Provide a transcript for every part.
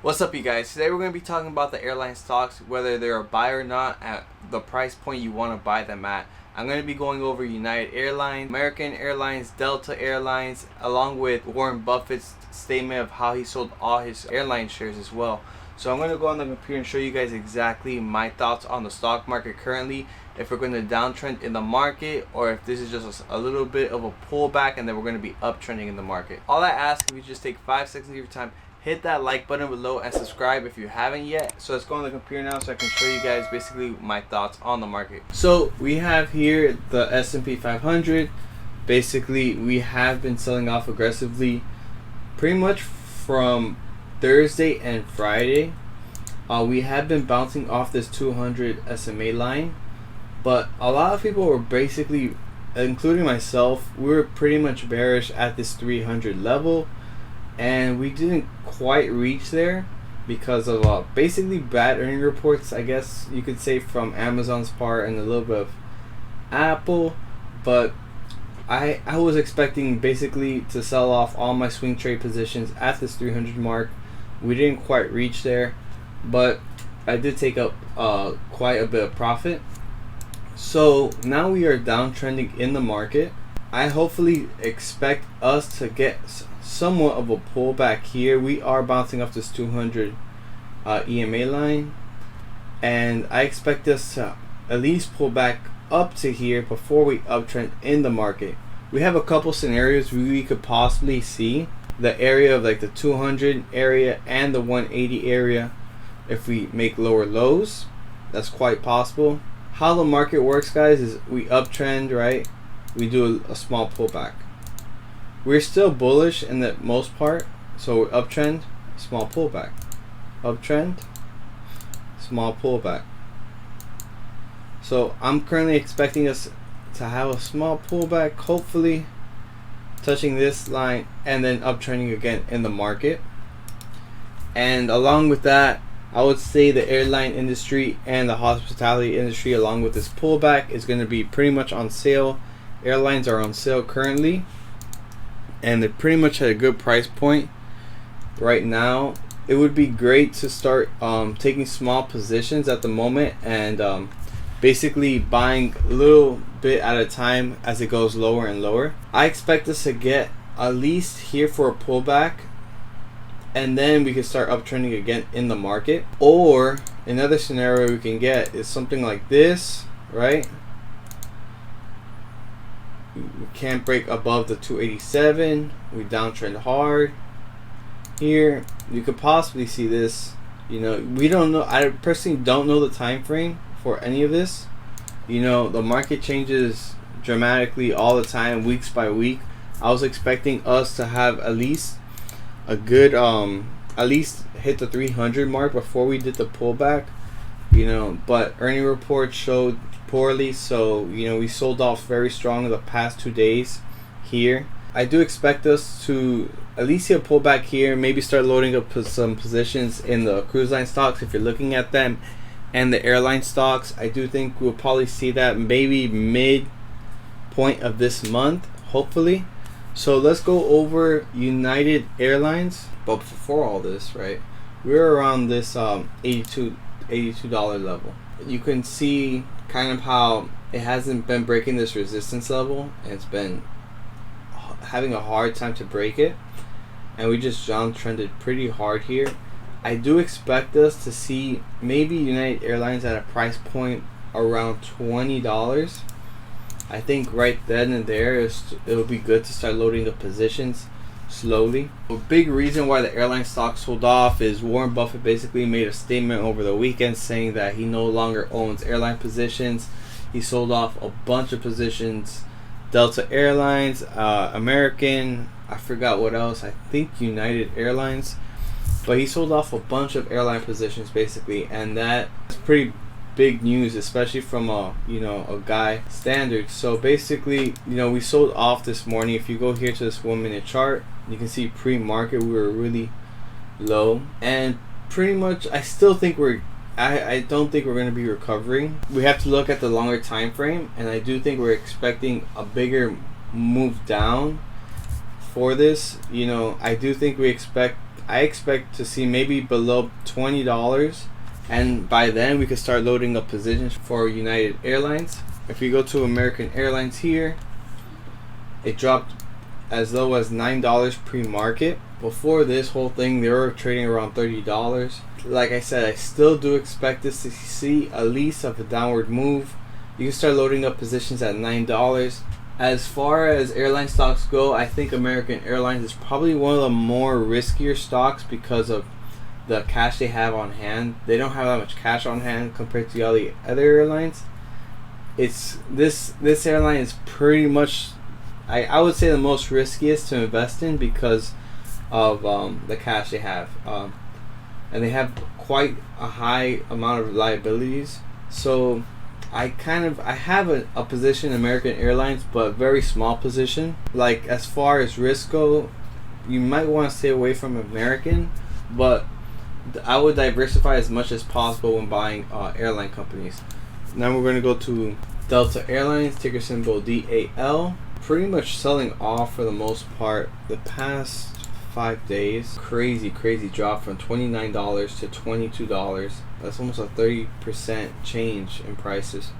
What's up, you guys? Today we're going to be talking about the airline stocks, whether they're a buy or not, at the price point you want to buy them at. I'm going to be going over United Airlines, American Airlines, Delta Airlines, along with Warren Buffett's statement of how he sold all his airline shares as well. So I'm going to go on the computer and show you guys exactly my thoughts on the stock market currently, if we're going to downtrend in the market or if this is just a little bit of a pullback and then we're going to be uptrending in the market. All I ask, if you just take 5 seconds of your time, hit that like button below and subscribe if you haven't yet. So let's go on the computer now so I can show you guys basically my thoughts on the market. So we have here the S&P 500. Basically, we have been selling off aggressively pretty much from Thursday and Friday. We have been bouncing off this 200 SMA line, but a lot of people were basically, including myself, we were pretty much bearish at this 300 level. And we didn't quite reach there because of basically bad earning reports, I guess you could say, from Amazon's part and a little bit of Apple. But I was expecting basically to sell off all my swing trade positions at this 300 mark. We didn't quite reach there, but I did take up quite a bit of profit. So now we are downtrending in the market. I hopefully expect us to get somewhat of a pullback here. We are bouncing off this 200 EMA line, and I expect us to at least pull back up to here before we uptrend in the market. We have a couple scenarios we could possibly see the area of like the 200 area and the 180 area. If we make lower lows, that's quite possible. How the market works, guys, is we uptrend, right? We do a small pullback. We're still bullish in the most part, so uptrend, small pullback, uptrend, small pullback. So I'm currently expecting us to have a small pullback, hopefully touching this line and then uptrending again in the market. And along with that, I would say the airline industry and the hospitality industry, along with this pullback, is going to be pretty much on sale. Airlines are on sale currently, and they're pretty much at a good price point right now. It would be great to start taking small positions at the moment and basically buying a little bit at a time as it goes lower and lower. I expect us to get at least here for a pullback, and then we can start uptrending again in the market. Or another scenario we can get is something like this, right? We can't break above the 287. We downtrend hard here. You could possibly see this. You know, we don't know. I personally don't know the time frame for any of this. You know, the market changes dramatically all the time, weeks by week. I was expecting us to have at least a good at least hit the 300 mark before we did the pullback. You know, but earning reports showed poorly, so you know, we sold off very strong in the past 2 days here. I do expect us to at least see a pullback here, maybe start loading up some positions in the cruise line stocks if you're looking at them, and the airline stocks. I do think we'll probably see that maybe mid point of this month, hopefully. So let's go over United Airlines. But before all this, right, we're around this $82 level. You can see kind of how it hasn't been breaking this resistance level, and it's been having a hard time to break it, and we just downtrended pretty hard here. I do expect us to see maybe United Airlines at a price point around $20. I think right then and there it'll be good to start loading the positions slowly. A big reason why the airline stock sold off is Warren Buffett basically made a statement over the weekend saying that he no longer owns airline positions. He sold off a bunch of positions, Delta Airlines, American, I forgot what else, I think United Airlines, but he sold off a bunch of airline positions basically, and that's pretty big news, especially from a guy standard. So basically, you know, we sold off this morning. If you go here to this 1 minute chart, you can see pre-market we were really low, and pretty much I still think I don't think we're going to be recovering. We have to look at the longer time frame, and I do think we're expecting a bigger move down for this, you know, I do think I expect to see maybe below $20, and by then we could start loading up positions for United Airlines. If you go to American Airlines here, it dropped as low as $9 pre-market. Before this whole thing, they were trading around $30. Like I said, I still do expect this to see at least of a downward move. You can start loading up positions at $9. As far as airline stocks go, I think American Airlines is probably one of the more riskier stocks because of the cash they have on hand. They don't have that much cash on hand compared to all the other airlines. It's this airline is pretty much, I would say, the most riskiest to invest in because of the cash they have, and they have quite a high amount of liabilities. So I have a position in American Airlines, but a very small position. Like, as far as risk go, you might want to stay away from American, but I would diversify as much as possible when buying airline companies. Now we're going to go to Delta Airlines, ticker symbol DAL. Pretty much selling off for the most part the past 5 days. Crazy drop from $29 to $22. That's almost a 30% change in prices,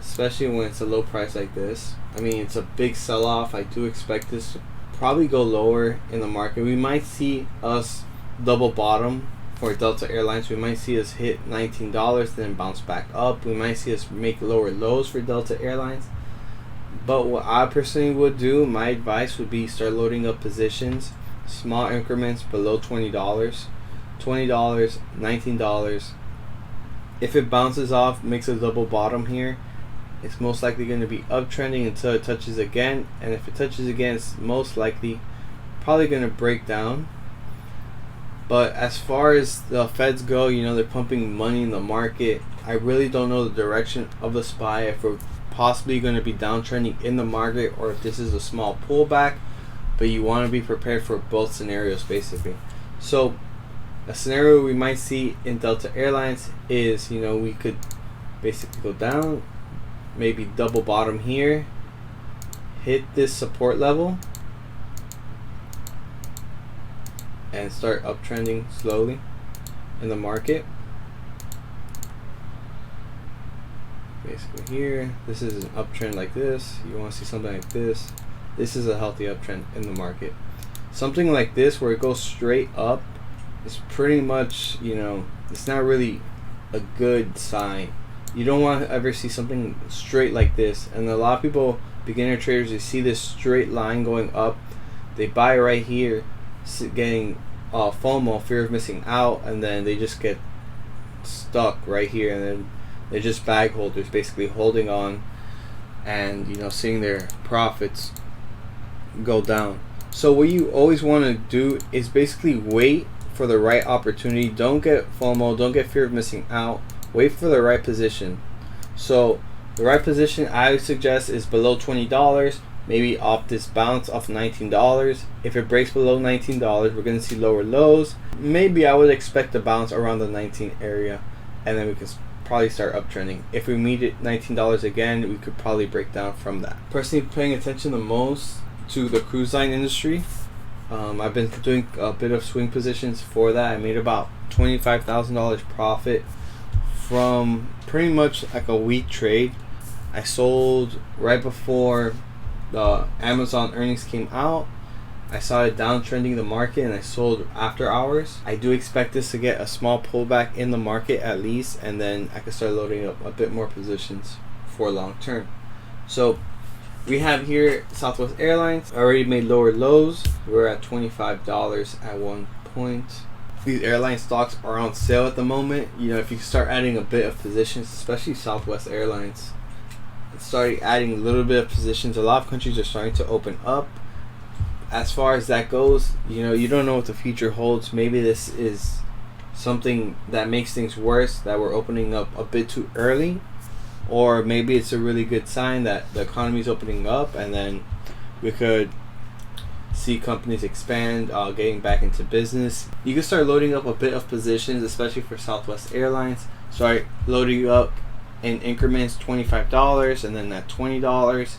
especially when it's a low price like this. I mean, it's a big sell-off. I do expect this to probably go lower in the market. We might see us double bottom for Delta Airlines. We might see us hit $19, then bounce back up. We might see us make lower lows for Delta Airlines. But what I personally would do, my advice would be start loading up positions, small increments below $20, $20, $19. If it bounces off, makes a double bottom here, it's most likely going to be uptrending until it touches again. And if it touches again, it's most likely probably going to break down. But as far as the Feds go, you know, they're pumping money in the market. I really don't know the direction of the SPY, if we're possibly going to be downtrending in the market or if this is a small pullback. But you want to be prepared for both scenarios, basically. So a scenario we might see in Delta Airlines is, you know, we could basically go down, maybe double bottom here, hit this support level, and start uptrending slowly in the market. Basically here, this is an uptrend like this. You want to see something like this. This is a healthy uptrend in the market. Something like this where it goes straight up is pretty much, you know, it's not really a good sign. You don't want to ever see something straight like this. And a lot of people, beginner traders, they see this straight line going up, they buy right here, getting FOMO, fear of missing out, and then they just get stuck right here, and then they're just bag holders, basically holding on and, you know, seeing their profits go down. So what you always want to do is basically wait for the right opportunity. Don't get FOMO, don't get fear of missing out. Wait for the right position. So the right position I would suggest is below $20, maybe off this bounce off $19. If it breaks below $19, we're going to see lower lows. Maybe I would expect a bounce around the 19 area, and then we can probably start uptrending. If we meet it $19 again, we could probably break down from that. Personally paying attention the most to the cruise line industry. I've been doing a bit of swing positions for that. I made about $25,000 profit from pretty much like a week trade. I sold right before the Amazon earnings came out. I saw it downtrending the market, and I sold after hours. I do expect this to get a small pullback in the market at least, and then I can start loading up a bit more positions for long term. So we have here Southwest Airlines. I already made lower lows. We're at $25 at one point. These airline stocks are on sale at the moment. You know, if you start adding a bit of positions, especially Southwest Airlines, started adding a little bit of positions. A lot of countries are starting to open up. As far as that goes, you know, you don't know what the future holds. Maybe this is something that makes things worse, that we're opening up a bit too early, or maybe it's a really good sign that the economy is opening up, and then we could see companies expand, getting back into business. You can start loading up a bit of positions, especially for Southwest Airlines. Start loading up in increments, $25, and then at $20,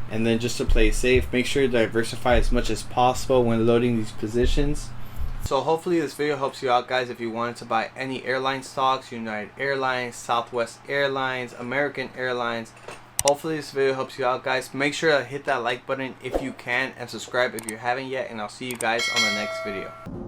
And then just to play safe, make sure to diversify as much as possible when loading these positions. So hopefully this video helps you out, guys. If you wanted to buy any airline stocks, United Airlines, Southwest Airlines, American Airlines, hopefully this video helps you out, guys. Make sure to hit that like button if you can, and subscribe if you haven't yet, and I'll see you guys on the next video.